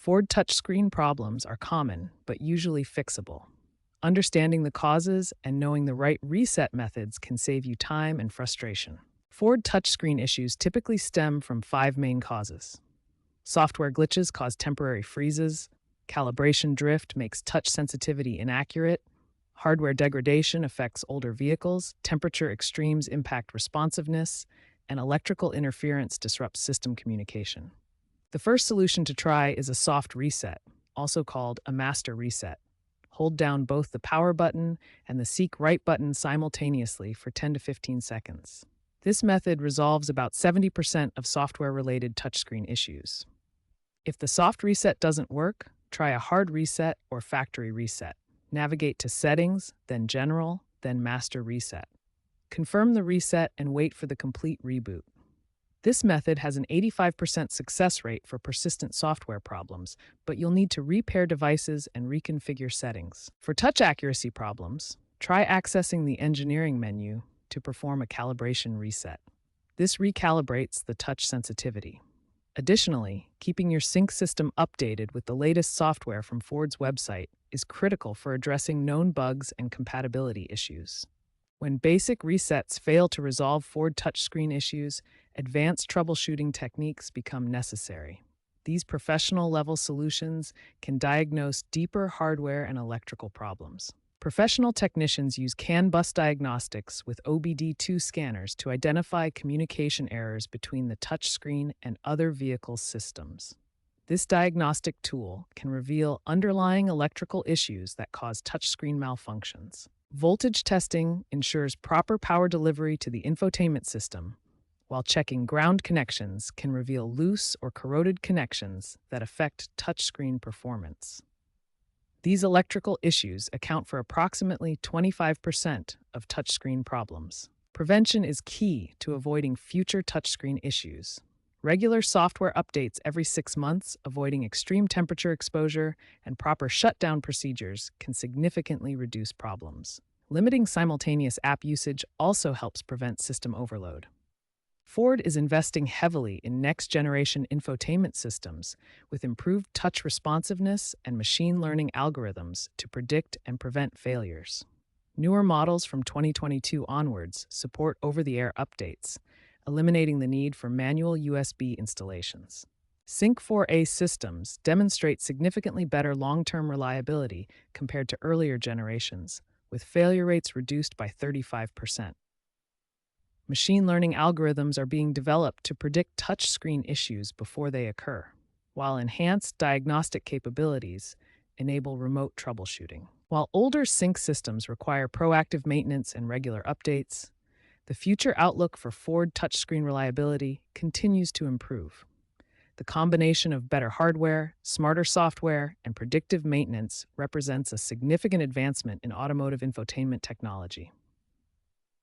Ford touchscreen problems are common, but usually fixable. Understanding the causes and knowing the right reset methods can save you time and frustration. Ford touchscreen issues typically stem from five main causes. Software glitches cause temporary freezes, calibration drift makes touch sensitivity inaccurate, hardware degradation affects older vehicles, temperature extremes impact responsiveness, and electrical interference disrupts system communication. The first solution to try is a soft reset, also called a master reset. Hold down both the power button and the seek right button simultaneously for 10 to 15 seconds. This method resolves about 70% of software-related touchscreen issues. If the soft reset doesn't work, try a hard reset or factory reset. Navigate to Settings, then General, then Master Reset. Confirm the reset and wait for the complete reboot. This method has an 85% success rate for persistent software problems, but you'll need to repair devices and reconfigure settings. For touch accuracy problems, try accessing the engineering menu to perform a calibration reset. This recalibrates the touch sensitivity. Additionally, keeping your sync system updated with the latest software from Ford's website is critical for addressing known bugs and compatibility issues. When basic resets fail to resolve Ford touchscreen issues, advanced troubleshooting techniques become necessary. These professional-level solutions can diagnose deeper hardware and electrical problems. Professional technicians use CAN bus diagnostics with OBD2 scanners to identify communication errors between the touchscreen and other vehicle systems. This diagnostic tool can reveal underlying electrical issues that cause touchscreen malfunctions. Voltage testing ensures proper power delivery to the infotainment system, while checking ground connections can reveal loose or corroded connections that affect touchscreen performance. These electrical issues account for approximately 25% of touchscreen problems. Prevention is key to avoiding future touchscreen issues. Regular software updates every 6 months, avoiding extreme temperature exposure, and proper shutdown procedures can significantly reduce problems. Limiting simultaneous app usage also helps prevent system overload. Ford is investing heavily in next-generation infotainment systems with improved touch responsiveness and machine learning algorithms to predict and prevent failures. Newer models from 2022 onwards support over-the-air updates, eliminating the need for manual USB installations. Sync 4A systems demonstrate significantly better long-term reliability compared to earlier generations, with failure rates reduced by 35%. Machine learning algorithms are being developed to predict touchscreen issues before they occur, while enhanced diagnostic capabilities enable remote troubleshooting. While older sync systems require proactive maintenance and regular updates, the future outlook for Ford touchscreen reliability continues to improve. The combination of better hardware, smarter software, and predictive maintenance represents a significant advancement in automotive infotainment technology.